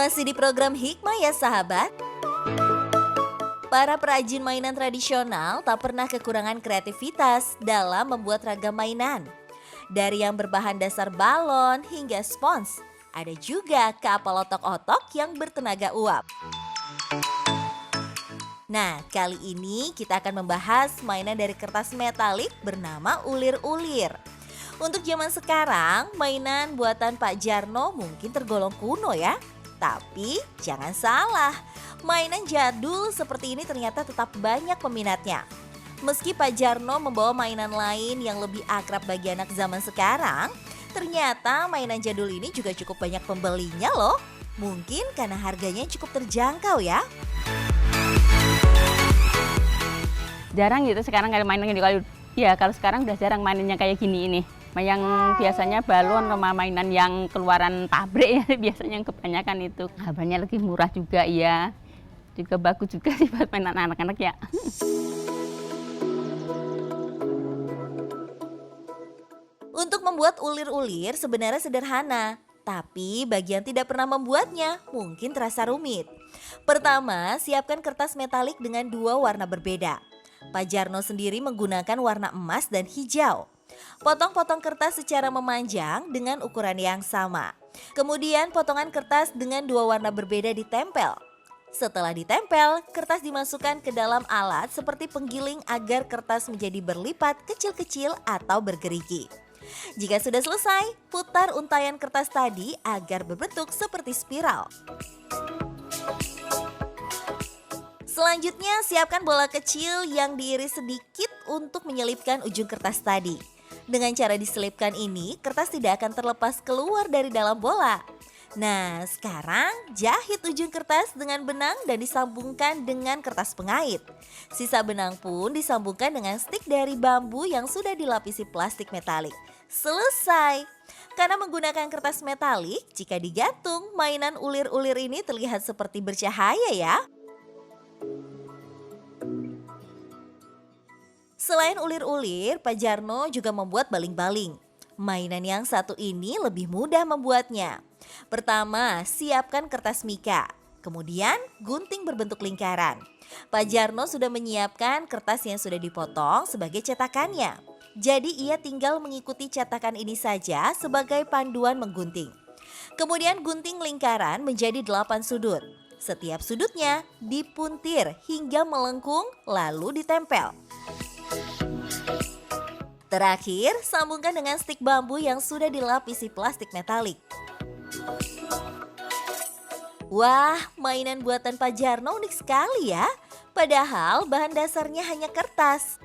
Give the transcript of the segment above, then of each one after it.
Masih di program Hikmah ya sahabat. Para perajin mainan tradisional tak pernah kekurangan kreativitas dalam membuat ragam mainan. Dari yang berbahan dasar balon hingga spons, ada juga kapal otok-otok yang bertenaga uap. Nah, kali ini kita akan membahas mainan dari kertas metalik bernama ulir-ulir. Untuk zaman sekarang, mainan buatan Pak Jarno mungkin tergolong kuno ya. Tapi jangan salah, mainan jadul seperti ini ternyata tetap banyak peminatnya. Meski Pak Jarno membawa mainan lain yang lebih akrab bagi anak zaman sekarang, ternyata mainan jadul ini juga cukup banyak pembelinya loh. Mungkin karena harganya cukup terjangkau ya. Jarang gitu sekarang ada mainan gini. Kalau sekarang udah jarang mainannya kayak gini ini. Yang biasanya balon sama mainan yang keluaran pabrik ya biasanya yang kebanyakan itu. Harganya lebih murah juga ya. Juga bagus juga sih buat mainan anak-anak ya. Untuk membuat ulir-ulir sebenarnya sederhana. Tapi bagi yang tidak pernah membuatnya mungkin terasa rumit. Pertama, siapkan kertas metalik dengan 2 warna berbeda. Pak Jarno sendiri menggunakan warna emas dan hijau. Potong-potong kertas secara memanjang dengan ukuran yang sama. Kemudian potongan kertas dengan 2 warna berbeda ditempel. Setelah ditempel, kertas dimasukkan ke dalam alat seperti penggiling agar kertas menjadi berlipat kecil-kecil atau bergerigi. Jika sudah selesai, putar untayan kertas tadi agar berbentuk seperti spiral. Selanjutnya, siapkan bola kecil yang diiris sedikit untuk menyelipkan ujung kertas tadi. Dengan cara diselipkan ini, kertas tidak akan terlepas keluar dari dalam bola. Nah, sekarang jahit ujung kertas dengan benang dan disambungkan dengan kertas pengait. Sisa benang pun disambungkan dengan stik dari bambu yang sudah dilapisi plastik metalik. Selesai! Karena menggunakan kertas metalik, jika digantung, mainan ulir-ulir ini terlihat seperti bercahaya ya. Selain ulir-ulir, Pak Jarno juga membuat baling-baling. Mainan yang satu ini lebih mudah membuatnya. Pertama, siapkan kertas mika. Kemudian, gunting berbentuk lingkaran. Pak Jarno sudah menyiapkan kertas yang sudah dipotong sebagai cetakannya. Jadi ia tinggal mengikuti cetakan ini saja sebagai panduan menggunting. Kemudian gunting lingkaran menjadi 8 sudut. Setiap sudutnya dipuntir hingga melengkung lalu ditempel. Terakhir, sambungkan dengan stik bambu yang sudah dilapisi plastik metalik. Wah, mainan buatan Pak Jarno unik sekali ya. Padahal bahan dasarnya hanya kertas.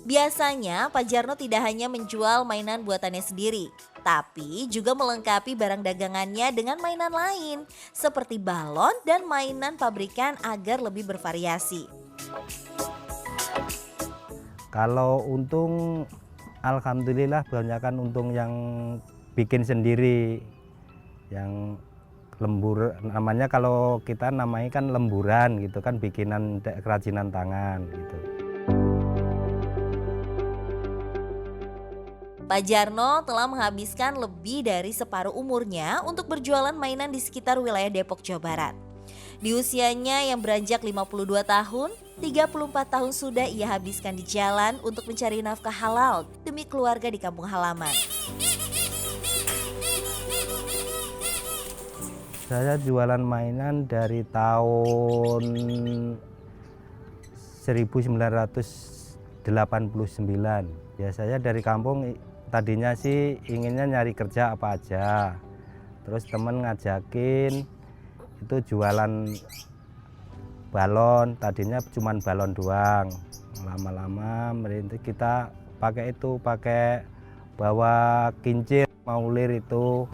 Biasanya Pak Jarno tidak hanya menjual mainan buatannya sendiri, tapi juga melengkapi barang dagangannya dengan mainan lain, seperti balon dan mainan pabrikan agar lebih bervariasi. Kalau untung, alhamdulillah banyakkan untung yang bikin sendiri, yang lembur namanya, kalau kita namanya kan lemburan gitu kan, bikinan kerajinan tangan gitu. Pak Jarno telah menghabiskan lebih dari separuh umurnya untuk berjualan mainan di sekitar wilayah Depok, Jawa Barat. Di usianya yang beranjak 52 tahun, 34 tahun sudah ia habiskan di jalan untuk mencari nafkah halal demi keluarga di kampung halaman. Saya jualan mainan dari tahun 1989. Ya, saya dari kampung tadinya sih inginnya nyari kerja apa aja. Terus temen ngajakin itu jualan balon, tadinya cuman balon doang. Lama-lama merintis kita pakai bawa kincir, maulir itu.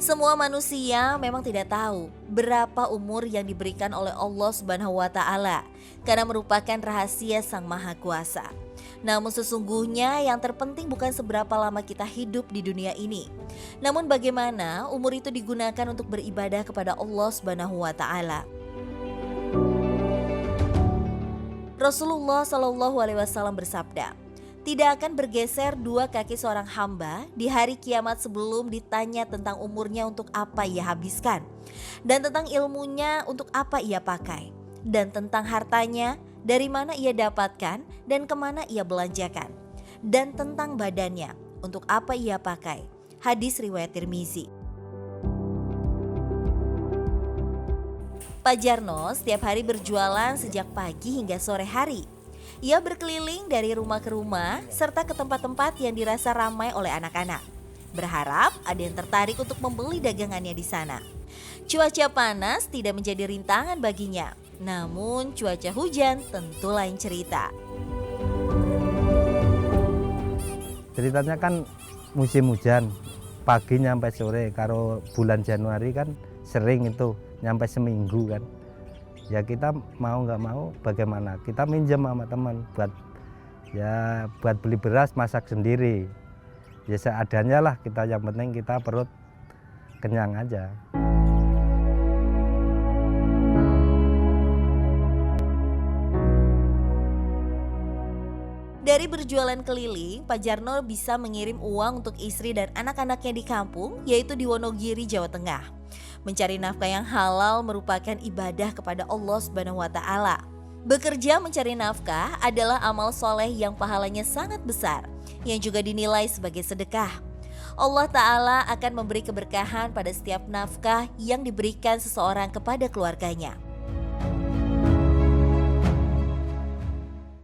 Semua manusia memang tidak tahu berapa umur yang diberikan oleh Allah Subhanahu wa Ta'ala, karena merupakan rahasia Sang Maha Kuasa. Namun sesungguhnya yang terpenting bukan seberapa lama kita hidup di dunia ini, namun bagaimana umur itu digunakan untuk beribadah kepada Allah Subhanahu wa Ta'ala. Rasulullah SAW bersabda, Tidak akan bergeser dua kaki seorang hamba di hari kiamat sebelum ditanya tentang umurnya untuk apa ia habiskan, dan tentang ilmunya untuk apa ia pakai, dan tentang hartanya dari mana ia dapatkan dan kemana ia belanjakan, dan tentang badannya untuk apa ia pakai. Hadis riwayat Tirmizi. Pak Jarno setiap hari berjualan sejak pagi hingga sore hari. Ia berkeliling dari rumah ke rumah serta ke tempat-tempat yang dirasa ramai oleh anak-anak. Berharap ada yang tertarik untuk membeli dagangannya di sana. Cuaca panas tidak menjadi rintangan baginya. Namun cuaca hujan tentu lain cerita. Ceritanya kan musim hujan, pagi nyampe sore. Kalau bulan Januari kan sering itu nyampe seminggu kan. Ya kita mau nggak mau bagaimana, kita minjem sama teman buat beli beras masak sendiri. Ya seadanya lah kita, yang penting kita perut kenyang aja. Dari berjualan keliling, Pak Jarno bisa mengirim uang untuk istri dan anak-anaknya di kampung, yaitu di Wonogiri, Jawa Tengah. Mencari nafkah yang halal merupakan ibadah kepada Allah Subhanahu wa Ta'ala. Bekerja mencari nafkah adalah amal soleh yang pahalanya sangat besar, yang juga dinilai sebagai sedekah. Allah Ta'ala akan memberi keberkahan pada setiap nafkah yang diberikan seseorang kepada keluarganya.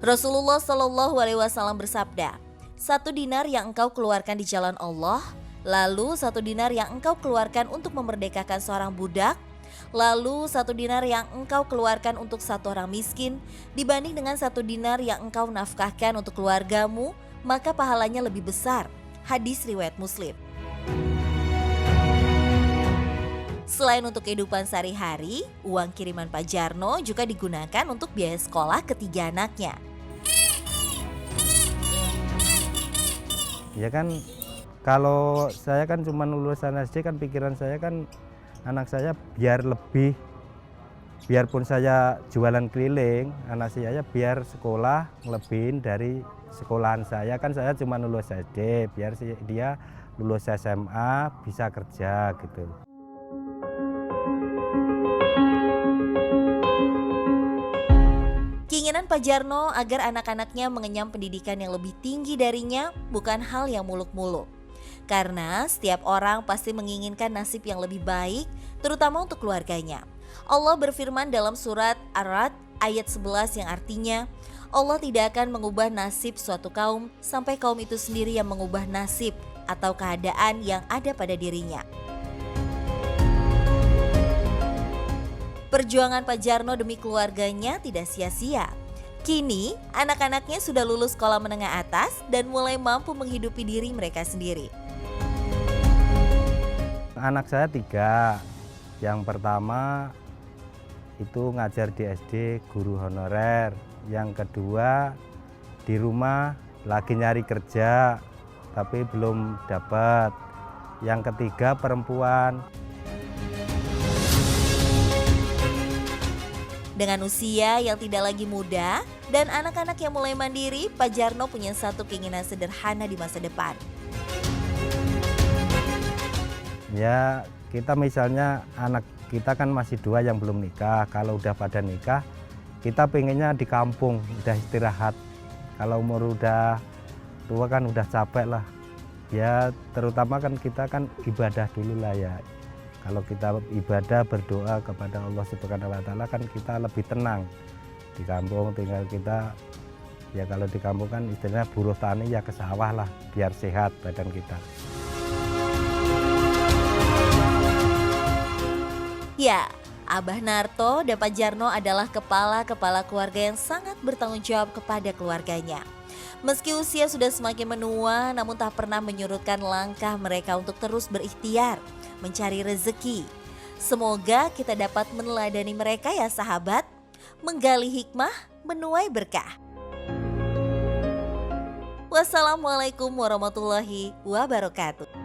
Rasulullah Shallallahu Alaihi Wasallam bersabda, 1 dinar yang engkau keluarkan di jalan Allah, lalu 1 dinar yang engkau keluarkan untuk memerdekakan seorang budak, lalu 1 dinar yang engkau keluarkan untuk 1 orang miskin, dibanding dengan 1 dinar yang engkau nafkahkan untuk keluargamu, maka pahalanya lebih besar. Hadis riwayat Muslim. Selain untuk kehidupan sehari-hari, uang kiriman Pak Jarno juga digunakan untuk biaya sekolah ketiga anaknya. Ya kan, kalau saya kan cuma lulusan SD kan pikiran saya kan anak saya biarpun saya jualan keliling, anak saya biar sekolah ngelebihin dari sekolahan saya. Kan saya cuma lulus SD, biar dia lulus SMA bisa kerja gitu. Keinginan Pak Jarno agar anak-anaknya mengenyam pendidikan yang lebih tinggi darinya bukan hal yang muluk-muluk. Karena setiap orang pasti menginginkan nasib yang lebih baik, terutama untuk keluarganya. Allah berfirman dalam surat Ar-Ra'd ayat 11 yang artinya, Allah tidak akan mengubah nasib suatu kaum sampai kaum itu sendiri yang mengubah nasib atau keadaan yang ada pada dirinya. Perjuangan Pak Jarno demi keluarganya tidak sia-sia. Kini, anak-anaknya sudah lulus sekolah menengah atas dan mulai mampu menghidupi diri mereka sendiri. Anak saya 3. Yang pertama itu ngajar di SD, guru honorer. Yang kedua di rumah lagi nyari kerja tapi belum dapat. Yang ketiga perempuan. Dengan usia yang tidak lagi muda dan anak-anak yang mulai mandiri, Pak Jarno punya satu keinginan sederhana di masa depan. Ya kita misalnya anak kita kan masih 2 yang belum nikah. Kalau udah pada nikah, kita pengennya di kampung, udah istirahat. Kalau umur udah tua kan udah capek lah. Ya terutama kan kita kan ibadah dulu lah ya. Kalau kita ibadah berdoa kepada Allah Subhanahu wa Ta'ala kan kita lebih tenang. Di kampung tinggal kita, ya kalau di kampung kan istilahnya buruh tani ya ke sawah lah biar sehat badan kita. Ya, Abah Narto dan Pak Jarno adalah kepala-kepala keluarga yang sangat bertanggung jawab kepada keluarganya. Meski usia sudah semakin menua, namun tak pernah menyurutkan langkah mereka untuk terus berikhtiar, mencari rezeki. Semoga kita dapat meneladani mereka ya sahabat, menggali hikmah, menuai berkah. Wassalamualaikum warahmatullahi wabarakatuh.